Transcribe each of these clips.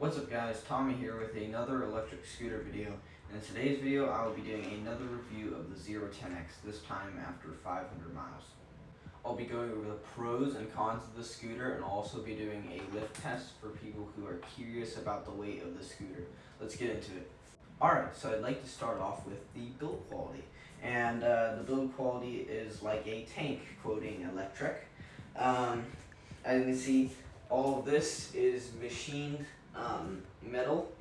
What's up guys, Tommy here with another electric scooter video. In today's video I will be doing another review of the Zero 10X, this time after 500 miles. I'll be going over the pros and cons of the scooter and I'll also be doing a lift test for people who are curious about the weight of the scooter. Let's get into it. Alright, so I'd like to start off with the build quality. And the build quality is like a tank, quoting Electrek. As you can see, all of this is machined metal.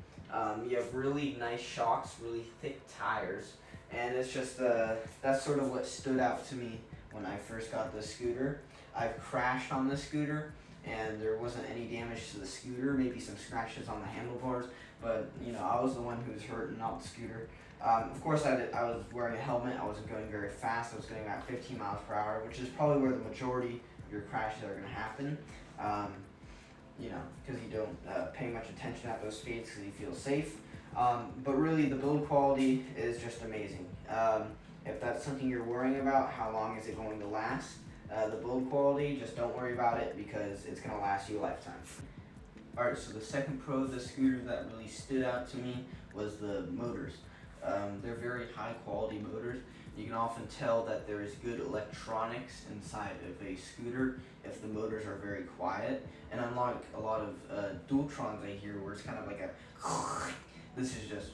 You have really nice shocks, really thick tires, and it's just that's sort of what stood out to me when I first got the scooter. I've crashed on the scooter and there wasn't any damage to the scooter, maybe some scratches on the handlebars, but you know, I was the one who was hurt and not the scooter. Of course I was wearing a helmet, I wasn't going very fast, I was going about 15 miles per hour, which is probably where the majority of your crashes are going to happen. You know, because you don't pay much attention at those speeds because you feel safe. But really, the build quality is just amazing. If that's something you're worrying about, how long is it going to last? The build quality, just don't worry about it because it's going to last you a lifetime. Alright, so the second pro of the scooter that really stood out to me was the motors. They're very high quality motors. You can often tell that there is good electronics inside of a scooter if the motors are very quiet. And unlike a lot of Dualtrons I hear where it's kind of like a this is just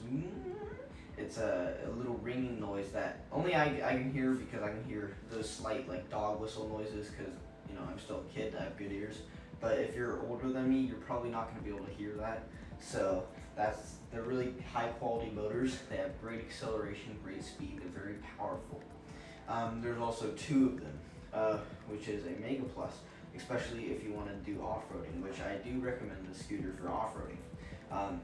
it's a little ringing noise that only I can hear because I can hear those slight like dog whistle noises because you know I'm still a kid, I have good ears. But if you're older than me, you're probably not going to be able to hear that. So they're really high quality motors. They have great acceleration, great speed. They're very powerful. There's also two of them, which is a Mega Plus, especially if you want to do off-roading, which I do recommend the scooter for off-roading.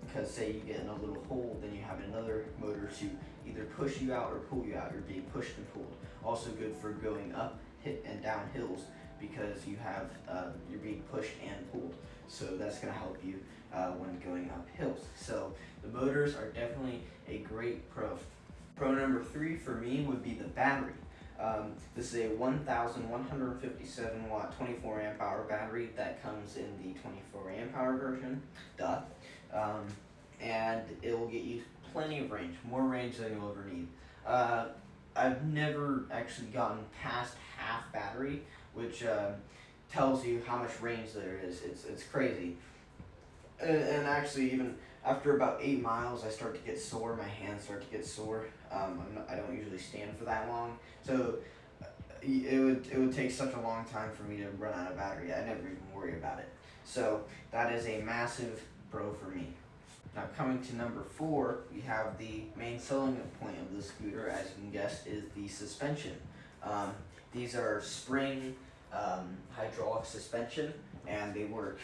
Because say you get in a little hole, then you have another motor to either push you out or pull you out. You're being pushed and pulled. Also good for going up and down hills because you have you're being pushed and pulled. So that's going to help you when going up hills. So the motors are definitely a great pro. Pro number 3 for me would be the battery. This is a 1,157 watt 24 amp hour battery that comes in the 24 amp hour version. And it will get you plenty of range, more range than you'll ever need. I've never actually gotten past half battery, which tells you how much range there is. It's crazy. And actually, even after about 8 miles, I start to get sore. My hands start to get sore. I don't usually stand for that long, so it would take such a long time for me to run out of battery. I never even worry about it. So that is a massive pro for me. Now coming to number 4, we have the main selling point of the scooter, as you can guess, is the suspension. These are spring hydraulic suspension, and they work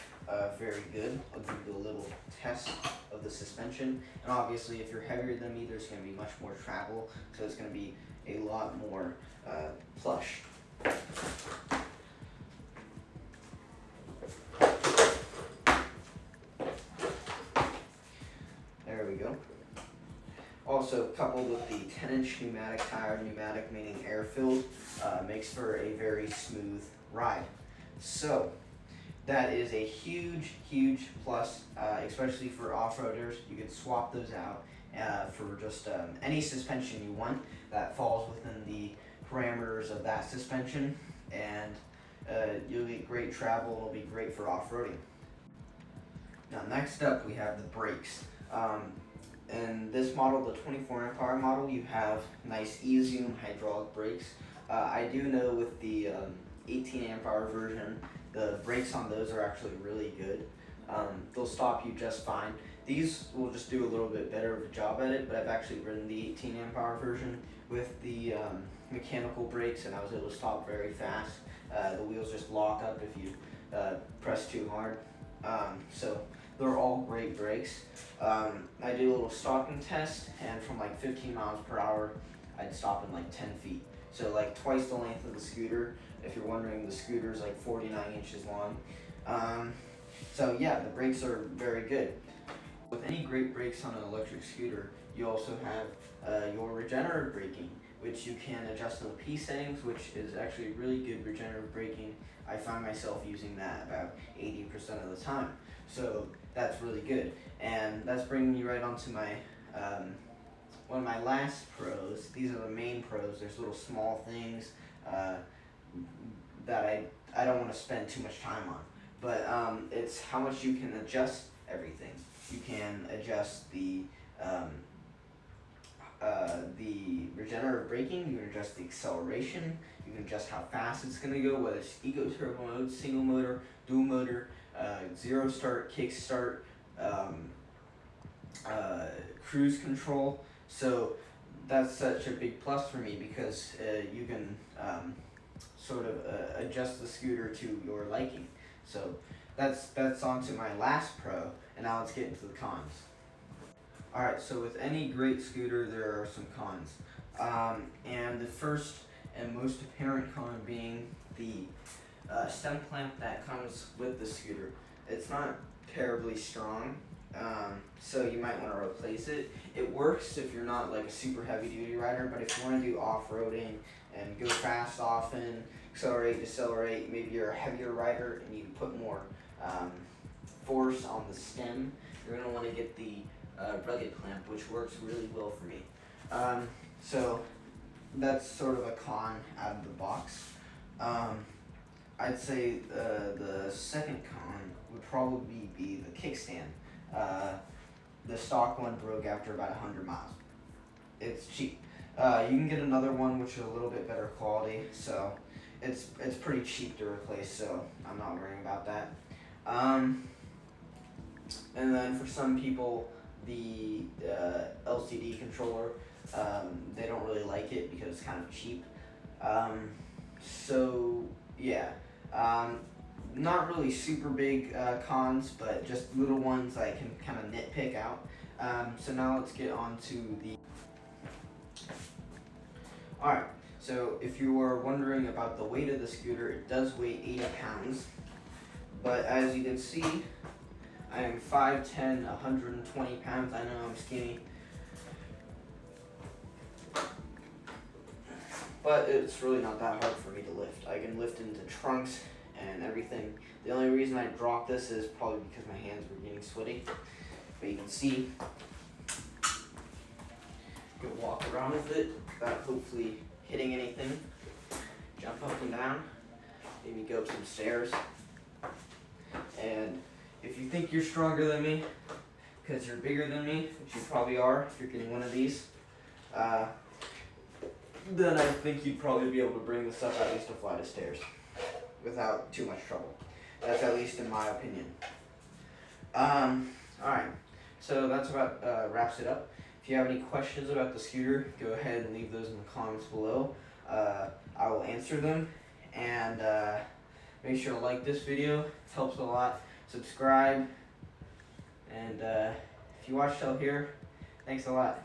very good. I'll give you a little test of the suspension. And obviously, if you're heavier than me, there's going to be much more travel, so it's going to be a lot more plush. There we go. Also, coupled with the 10-inch pneumatic tire, pneumatic meaning air-filled, makes for a very smooth ride. So, that is a huge, huge plus, especially for off-roaders. You can swap those out for just any suspension you want that falls within the parameters of that suspension, and you'll get great travel. It'll be great for off-roading. Now, next up, we have the brakes. In this model, the 24 amp hour model, you have nice E-Zoom hydraulic brakes. I do know with the 18 amp hour version, the brakes on those are actually really good. They'll stop you just fine. These will just do a little bit better of a job at it, but I've actually ridden the 18 amp hour version with the mechanical brakes, and I was able to stop very fast. The wheels just lock up if you press too hard. So they're all great brakes. I did a little stopping test, and from like 15 miles per hour, I'd stop in like 10 feet. So like twice the length of the scooter. If you're wondering, the scooter is like 49 inches long. So yeah, the brakes are very good. With any great brakes on an electric scooter, you also have your regenerative braking, which you can adjust in the P settings, which is actually really good regenerative braking. I find myself using that about 80% of the time, so that's really good. And that's bringing me right onto my one of my last pros. These are the main pros. There's little small things that I don't want to spend too much time on, but it's how much you can adjust everything. You can adjust the regenerative braking, you can adjust the acceleration, you can adjust how fast it's going to go, whether it's eco turbo mode, single motor, dual motor, zero start, kick start, cruise control. So that's such a big plus for me because you can sort of adjust the scooter to your liking. So that's on to my last pro, and now let's get into the cons. Alright, so with any great scooter, there are some cons. And the first and most apparent con being the stem clamp that comes with the scooter. It's not terribly strong, so you might want to replace it. It works if you're not like a super heavy duty rider, but if you want to do off-roading and go fast often, accelerate, decelerate, maybe you're a heavier rider and you put more force on the stem, you're going to want to get the rugged clamp, which works really well for me. So that's sort of a con out of the box. I'd say the second con would probably be the kickstand. The stock one broke after about 100 miles. It's cheap. You can get another one which is a little bit better quality, so it's pretty cheap to replace, so I'm not worrying about that. And then for some people, the LCD controller, they don't really like it because it's kind of cheap. So yeah, not really super big cons, but just little ones I can kind of nitpick out. So now let's get on to the... Alright, so if you were wondering about the weight of the scooter, it does weigh 80 pounds. But as you can see, I am 5'10", 120 pounds. I know I'm skinny. But it's really not that hard for me to lift. I can lift into trunks and everything. The only reason I dropped this is probably because my hands were getting sweaty. But you can see, you can walk around with it without hopefully hitting anything. Jump up and down, maybe go up some stairs. And if you think you're stronger than me, because you're bigger than me, which you probably are if you're getting one of these, then I think you'd probably be able to bring this up at least a flight of stairs without too much trouble. That's at least in my opinion. Alright, so that's about wraps it up. If you have any questions about the scooter, go ahead and leave those in the comments below. I will answer them, and make sure to like this video. It helps a lot. Subscribe, and if you watched till here, thanks a lot.